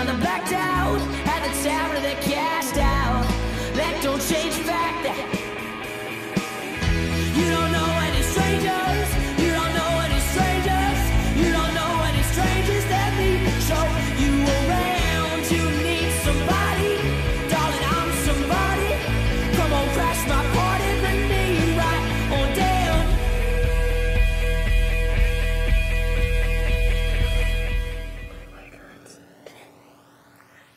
down the blacked out, at the tower that cast out. That don't change the fact that you don't know any strangers. You don't know any strangers. You don't know any strangers that me show you around. You need somebody, darling, I'm somebody. Come on, crash my party, bring me right on down.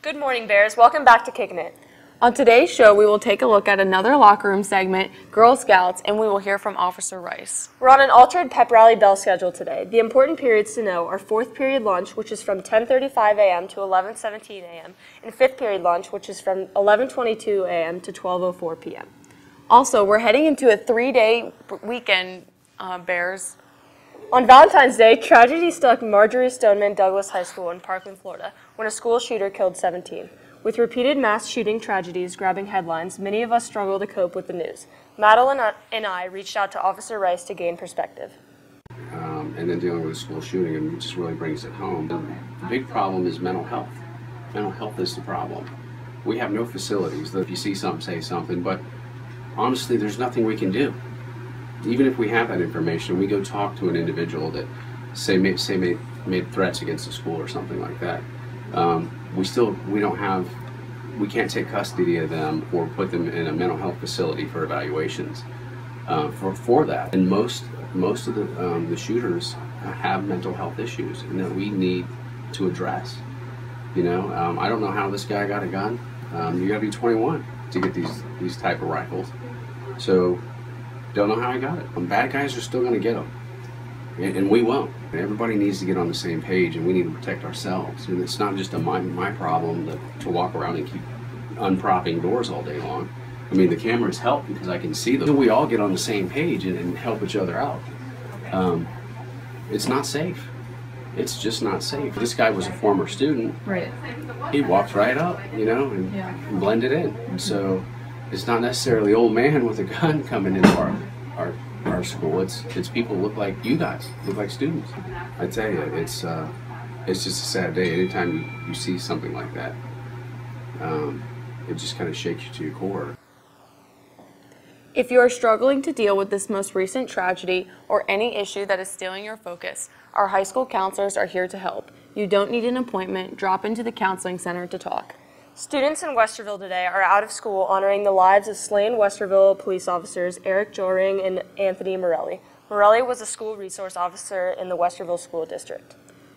Good morning, Bears. Welcome back to Kickin' It. On today's show, we will take a look at another locker room segment, Girl Scouts, and we will hear from Officer Rice. We're on an altered pep rally bell schedule today. The important periods to know are 4th period lunch, which is from 10:35 a.m. to 11:17 a.m., and 5th period lunch, which is from 11:22 a.m. to 12:04 p.m. Also, we're heading into a 3-day weekend, Bears. On Valentine's Day, tragedy struck Marjorie Stoneman Douglas High School in Parkland, Florida, when a school shooter killed 17. With repeated mass shooting tragedies grabbing headlines, many of us struggle to cope with the news. Madeline and I reached out to Officer Rice to gain perspective. And then dealing with a school shooting, and it just really brings it home. The big problem is mental health. Mental health is the problem. We have no facilities. If you see something, say something, but honestly, there's nothing we can do. Even if we have that information, we go talk to an individual that made threats against the school or something like that. We can't take custody of them or put them in a mental health facility for evaluations for that. And most of the shooters have mental health issues and that we need to address. You know, I don't know how this guy got a gun. You got to be 21 to get these type of rifles. So don't know how he got it. Bad guys are still going to get them. And we won't. Everybody needs to get on the same page, and we need to protect ourselves. And it's not just my problem to walk around and keep unpropping doors all day long. I mean, the cameras help because I can see them. We all get on the same page and help each other out. It's not safe. It's just not safe. This guy was a former student. Right. He walked right up, you know, and blended in. And so it's not necessarily old man with a gun coming into our school. It's people who look like you guys, look like students. I tell you, it's just a sad day. Anytime you see something like that, it just kind of shakes you to your core. If you are struggling to deal with this most recent tragedy or any issue that is stealing your focus, our high school counselors are here to help. You don't need an appointment. Drop into the counseling center to talk. Students in Westerville today are out of school honoring the lives of slain Westerville police officers Eric Joring and Anthony Morelli. Morelli was a school resource officer in the Westerville School District.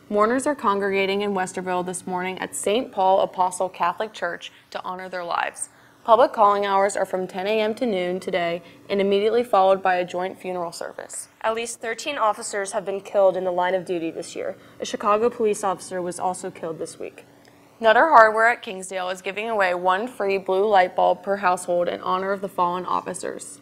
Mourners are congregating in Westerville this morning at St. Paul Apostle Catholic Church to honor their lives. Public calling hours are from 10 a.m. to noon today and immediately followed by a joint funeral service. At least 13 officers have been killed in the line of duty this year. A Chicago police officer was also killed this week. Nutter Hardware at Kingsdale is giving away one free blue light bulb per household in honor of the fallen officers.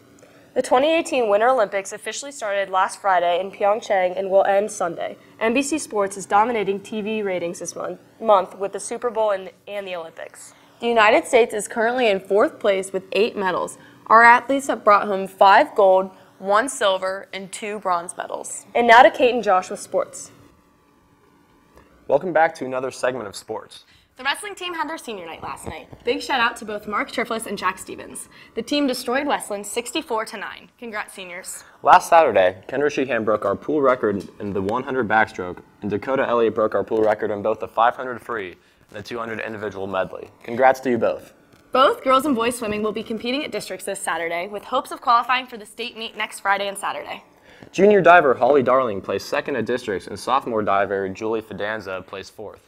The 2018 Winter Olympics officially started last Friday in Pyeongchang and will end Sunday. NBC Sports is dominating TV ratings this month with the Super Bowl and the Olympics. The United States is currently in 4th place with 8 medals. Our athletes have brought home 5 gold, 1 silver, and 2 bronze medals. And now to Kate and Josh with sports. Welcome back to another segment of sports. The wrestling team had their senior night last night. Big shout out to both Mark Triflis and Jack Stevens. The team destroyed Westland 64-9. Congrats, seniors. Last Saturday, Kendra Sheehan broke our pool record in the 100 backstroke, and Dakota Elliott broke our pool record in both the 500 free and the 200 individual medley. Congrats to you both. Both girls and boys swimming will be competing at districts this Saturday, with hopes of qualifying for the state meet next Friday and Saturday. Junior diver Holly Darling placed 2nd at districts, and sophomore diver Julie Fidanza placed 4th.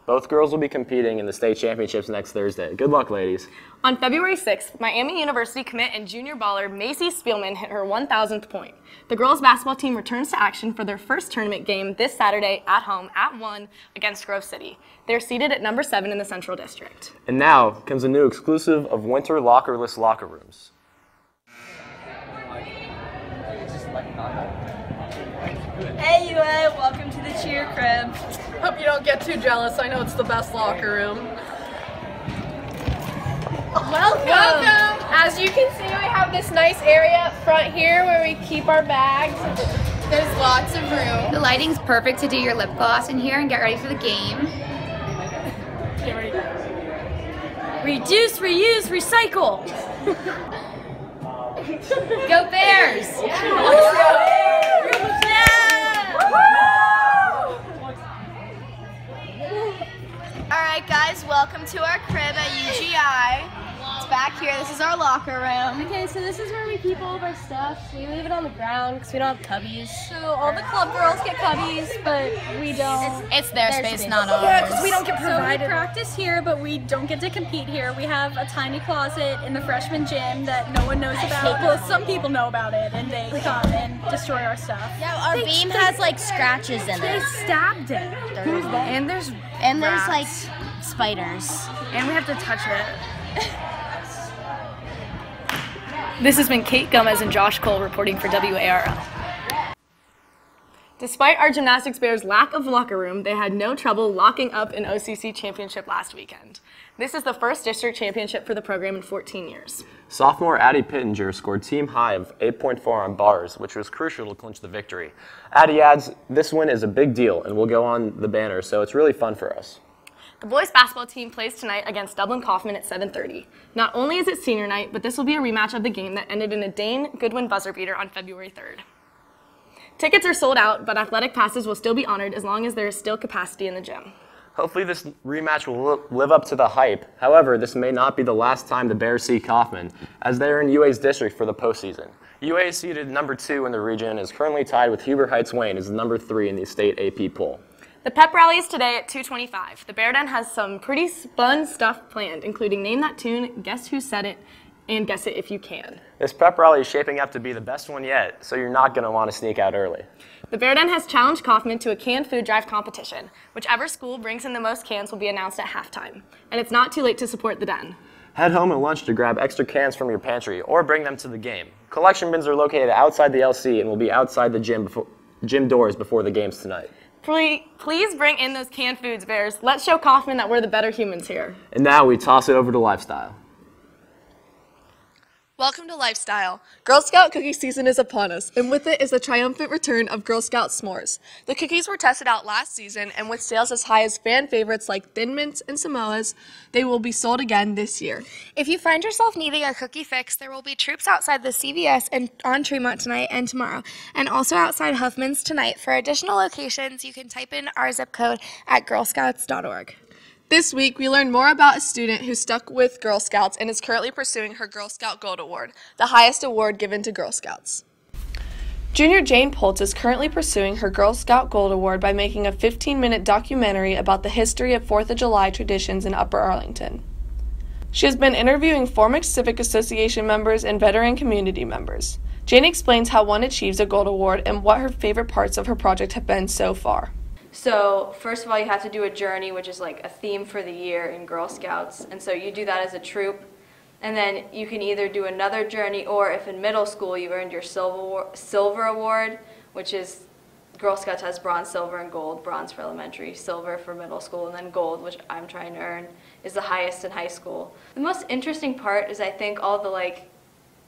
Both girls will be competing in the state championships next Thursday. Good luck, ladies. On February 6th, Miami University commit and junior baller Macy Spielman hit her 1,000th point. The girls basketball team returns to action for their first tournament game this Saturday at home at 1 against Grove City. They're seated at number 7 in the Central District. And now comes a new exclusive of Winter Lockerless Locker Rooms. Hey UA, welcome to the cheer crib. Hope you don't get too jealous. I know it's the best locker room. Welcome. As you can see, we have this nice area up front here where we keep our bags. There's lots of room. The lighting's perfect to do your lip gloss in here and get ready for the game. Reduce, reuse, recycle. Go Bears! Alright guys, welcome to our crib at UGI. It's back here. This is our locker room. Okay, so this is where we keep all of our stuff. We leave it on the ground because we don't have cubbies. So all the club girls get cubbies, but we don't. It's their space, not ours. Yeah, because we don't get provided. So we practice here, but we don't get to compete here. We have a tiny closet in the freshman gym that no one knows about. Well, some people know about it, and they come and destroy our stuff. Yeah, our beam has like scratches in it. They stabbed it. And there's like spiders. And we have to touch it. This has been Kate Gomez and Josh Cole reporting for WARL. Despite our gymnastics Bears' lack of locker room, they had no trouble locking up an OCC championship last weekend. This is the first district championship for the program in 14 years. Sophomore Addie Pittenger scored team high of 8.4 on bars, which was crucial to clinch the victory. Addie adds, "This win is a big deal and will go on the banner, so it's really fun for us." The boys basketball team plays tonight against Dublin Kaufman at 7:30. Not only is it senior night, but this will be a rematch of the game that ended in a Dane Goodwin buzzer beater on February 3rd. Tickets are sold out, but athletic passes will still be honored as long as there is still capacity in the gym. Hopefully this rematch will live up to the hype. However, this may not be the last time the Bears see Kaufman, as they are in UA's district for the postseason. UA is seeded number 2 in the region and is currently tied with Huber Heights Wayne as number 3 in the state AP poll. The pep rally is today at 2:25. The Bear Den has some pretty fun stuff planned, including Name That Tune, Guess Who Said It, and Guess It If You Can. This pep rally is shaping up to be the best one yet, so you're not going to want to sneak out early. The Bear Den has challenged Kaufman to a canned food drive competition. Whichever school brings in the most cans will be announced at halftime. And it's not too late to support the Den. Head home at lunch to grab extra cans from your pantry or bring them to the game. Collection bins are located outside the LC and will be outside the gym doors before the games tonight. Please bring in those canned foods, Bears. Let's show Kaufman that we're the better humans here. And now we toss it over to Lifestyle. Welcome to Lifestyle. Girl Scout cookie season is upon us, and with it is the triumphant return of Girl Scout s'mores. The cookies were tested out last season, and with sales as high as fan favorites like Thin Mints and Samoas, they will be sold again this year. If you find yourself needing a cookie fix, there will be troops outside the CVS and on Tremont tonight and tomorrow, and also outside Huffman's tonight. For additional locations, you can type in our zip code at girlscouts.org. This week, we learned more about a student who stuck with Girl Scouts and is currently pursuing her Girl Scout Gold Award, the highest award given to Girl Scouts. Junior Jane Poltz is currently pursuing her Girl Scout Gold Award by making a 15-minute documentary about the history of 4th of July traditions in Upper Arlington. She has been interviewing former Civic Association members and veteran community members. Jane explains how one achieves a Gold Award and what her favorite parts of her project have been so far. So first of all, you have to do a journey, which is like a theme for the year in Girl Scouts. And so you do that as a troop. And then you can either do another journey, or if in middle school you earned your silver award, which is Girl Scouts has bronze, silver, and gold. Bronze for elementary, silver for middle school, and then gold, which I'm trying to earn, is the highest in high school. The most interesting part is I think all the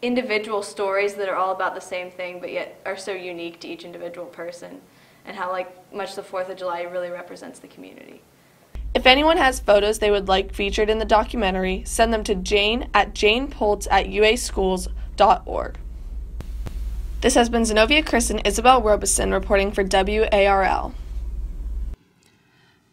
individual stories that are all about the same thing, but yet are so unique to each individual person, and how much the 4th of July really represents the community. If anyone has photos they would like featured in the documentary, send them to jane@janepoltz@uaschools.org. This has been Zenobia Chris and Isabel Robeson reporting for WARL.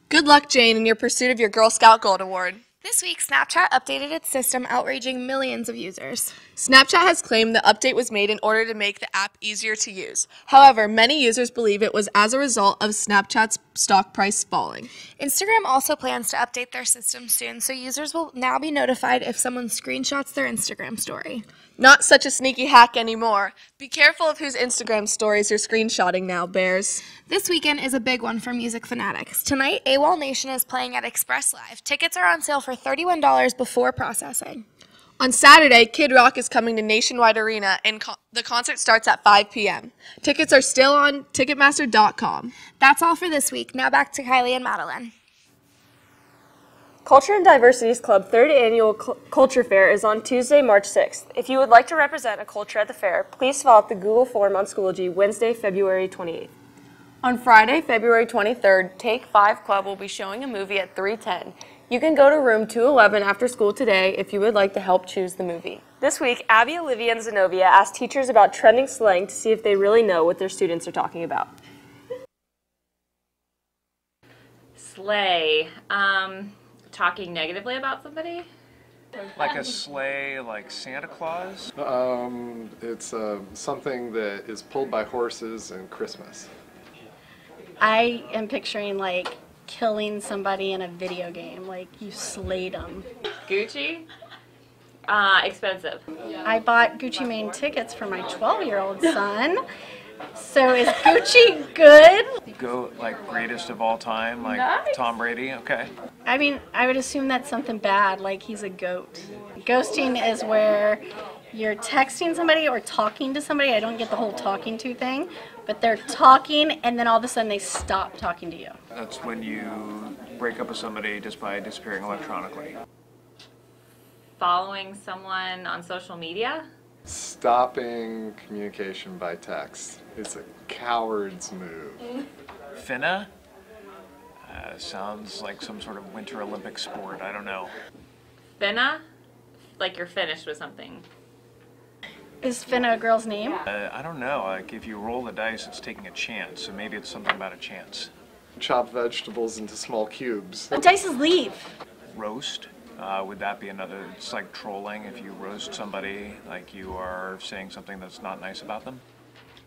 Good luck, Jane, in your pursuit of your Girl Scout Gold Award. This week, Snapchat updated its system, outraging millions of users. Snapchat has claimed the update was made in order to make the app easier to use. However, many users believe it was as a result of Snapchat's stock price falling. Instagram also plans to update their system soon, so users will now be notified if someone screenshots their Instagram story. Not such a sneaky hack anymore. Be careful of whose Instagram stories you're screenshotting now, Bears. This weekend is a big one for music fanatics. Tonight, AWOL Nation is playing at Express Live. Tickets are on sale for $31 before processing. On Saturday, Kid Rock is coming to Nationwide Arena, and the concert starts at 5 p.m. Tickets are still on Ticketmaster.com. That's all for this week. Now back to Kylie and Madeline. Culture and Diversity's Club 3rd Annual Culture Fair is on Tuesday, March 6th. If you would like to represent a culture at the fair, please fill out the Google form on Schoology Wednesday, February 28th. On Friday, February 23rd, Take 5 Club will be showing a movie at 3:10. You can go to room 211 after school today if you would like to help choose the movie. This week, Abby, Olivia, and Zenobia asked teachers about trending slang to see if they really know what their students are talking about. Slay. Talking negatively about somebody? Like a sleigh, like Santa Claus? It's something that is pulled by horses and Christmas. I am picturing like killing somebody in a video game, like you slayed them. Gucci? Expensive. I bought Gucci Mane tickets for my 12-year-old son. So is Gucci good? Go like greatest of all time, like Nice. Tom Brady? Okay. I mean, I would assume that's something bad, like he's a goat. Ghosting is where you're texting somebody or talking to somebody. I don't get the whole talking to thing, but they're talking and then all of a sudden they stop talking to you. That's when you break up with somebody just by disappearing electronically. Following someone on social media? Stopping communication by text. It's a coward's move. Finna? Sounds like some sort of Winter Olympic sport. I don't know. Finna? Like you're finished with something. Is Finna a girl's name? I don't know. Like if you roll the dice, it's taking a chance. So maybe it's something about a chance. Chop vegetables into small cubes. The dice is leave. Roast? Would that be another? It's like trolling. If you roast somebody, like you are saying something that's not nice about them.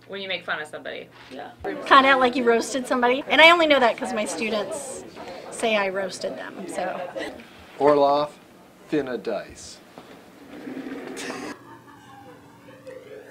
When you make fun of somebody. Yeah. Kind of like you roasted somebody. And I only know that because my students say I roasted them, so. Orloff, Finna dice.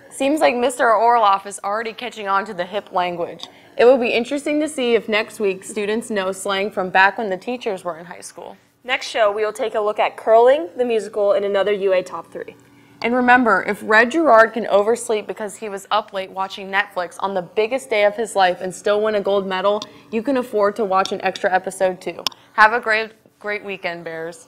Seems like Mr. Orloff is already catching on to the hip language. It will be interesting to see if next week students know slang from back when the teachers were in high school. Next show, we will take a look at curling, the musical, and another UA Top 3. And remember, if Red Gerard can oversleep because he was up late watching Netflix on the biggest day of his life and still win a gold medal, you can afford to watch an extra episode too. Have a great weekend, Bears.